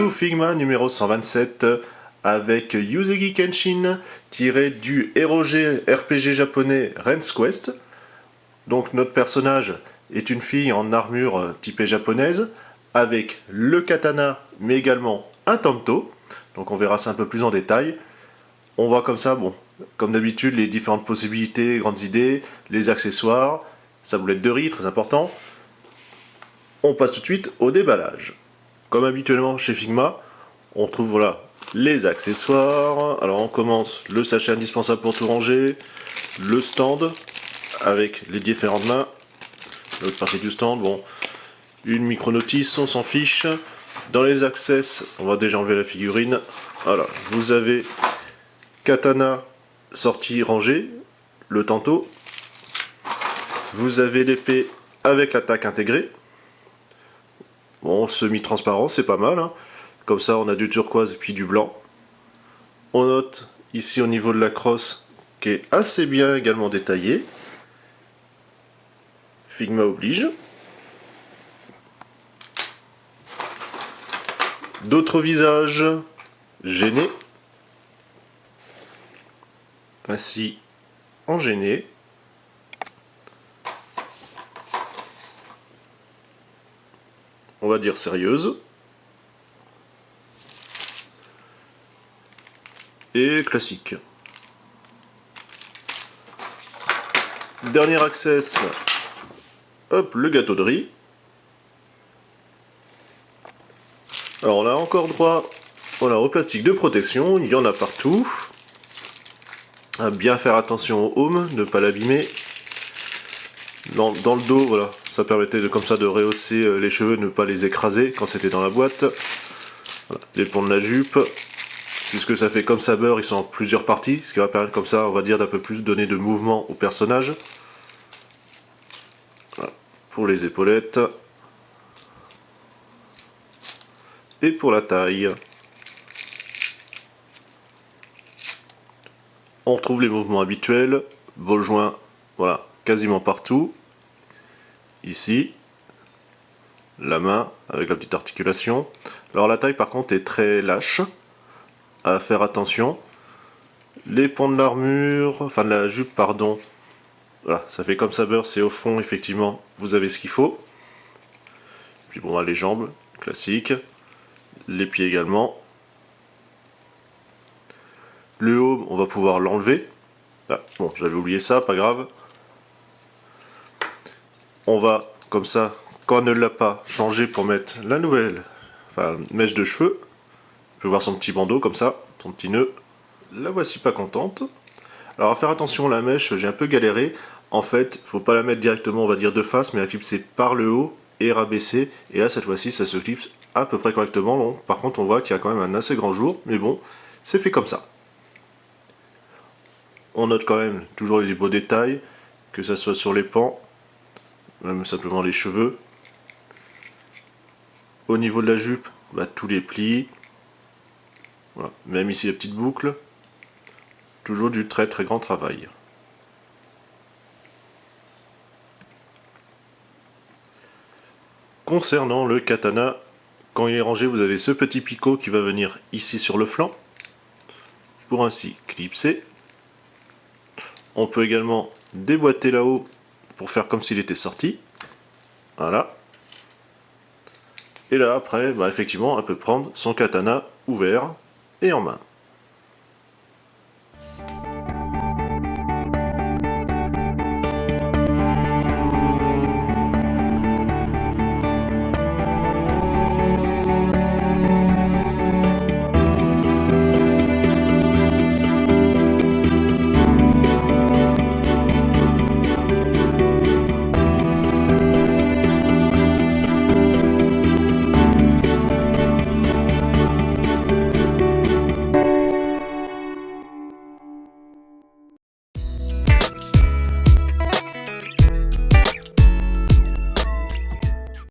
New Figma numéro 127 avec Yuzegi Kenshin tiré du ROG RPG japonais Ren's Quest. Donc notre personnage est une fille en armure typée japonaise avec le katana mais également un tanto. Donc on verra ça un peu plus en détail. On voit comme ça, bon, comme d'habitude, les différentes possibilités, les grandes idées, les accessoires, sa boulette de riz, très important. On passe tout de suite au déballage. Comme habituellement chez Figma, on trouve voilà, les accessoires. Alors on commence le sachet indispensable pour tout ranger, le stand avec les différentes mains, l'autre partie du stand, bon, une micro-notice, on s'en fiche. Dans les access, on va déjà enlever la figurine. Voilà, vous avez katana sorti rangé, le tanto. Vous avez l'épée avec l'attaque intégrée. Bon, semi-transparent, c'est pas mal. Hein. Comme ça, on a du turquoise et puis du blanc. On note ici au niveau de la crosse qui est assez bien également détaillée. Figma oblige. D'autres visages gênés. Ainsi en gêné. On va dire sérieuse. Et classique. Dernier access, hop, le gâteau de riz. Alors on a encore droit voilà, au plastique de protection, il y en a partout. À bien faire attention au home, ne pas l'abîmer. Dans le dos, voilà, ça permettait de, comme ça de rehausser les cheveux, ne pas les écraser quand c'était dans la boîte. Voilà, les ponts de la jupe. Puisque ça fait comme ça beurre, ils sont en plusieurs parties, ce qui va permettre comme ça, on va dire, d'un peu plus donner de mouvement au personnage. Voilà. Pour les épaulettes. Et pour la taille. On retrouve les mouvements habituels, ball joint, voilà, quasiment partout. Ici, la main avec la petite articulation. Alors la taille par contre est très lâche, à faire attention. Les ponts de l'armure, enfin de la jupe pardon, voilà, ça fait comme ça beurre, c'est au fond effectivement, vous avez ce qu'il faut. Puis bon, les jambes, classique. Les pieds également. Le haut, on va pouvoir l'enlever. Ah, bon, j'avais oublié ça, pas grave. On va, comme ça, quand on ne l'a pas, changer pour mettre la nouvelle mèche de cheveux. On peut voir son petit bandeau, comme ça, son petit nœud. La voici pas contente. Alors, à faire attention, la mèche, j'ai un peu galéré. En fait, faut pas la mettre directement, on va dire, de face, mais la clipser par le haut et rabaisser. Et là, cette fois-ci, ça se clipse à peu près correctement. Bon, par contre, on voit qu'il y a quand même un assez grand jour, mais bon, c'est fait comme ça. On note quand même toujours les beaux détails, que ça soit sur les pans, même simplement les cheveux. Au niveau de la jupe, bah, tous les plis. Voilà. Même ici la petite boucle. Toujours du très très grand travail. Concernant le katana, quand il est rangé, vous avez ce petit picot qui va venir ici sur le flanc, pour ainsi clipser. On peut également déboîter là-haut pour faire comme s'il était sorti. Voilà. Et là, après, bah, effectivement, on peut prendre son katana ouvert et en main.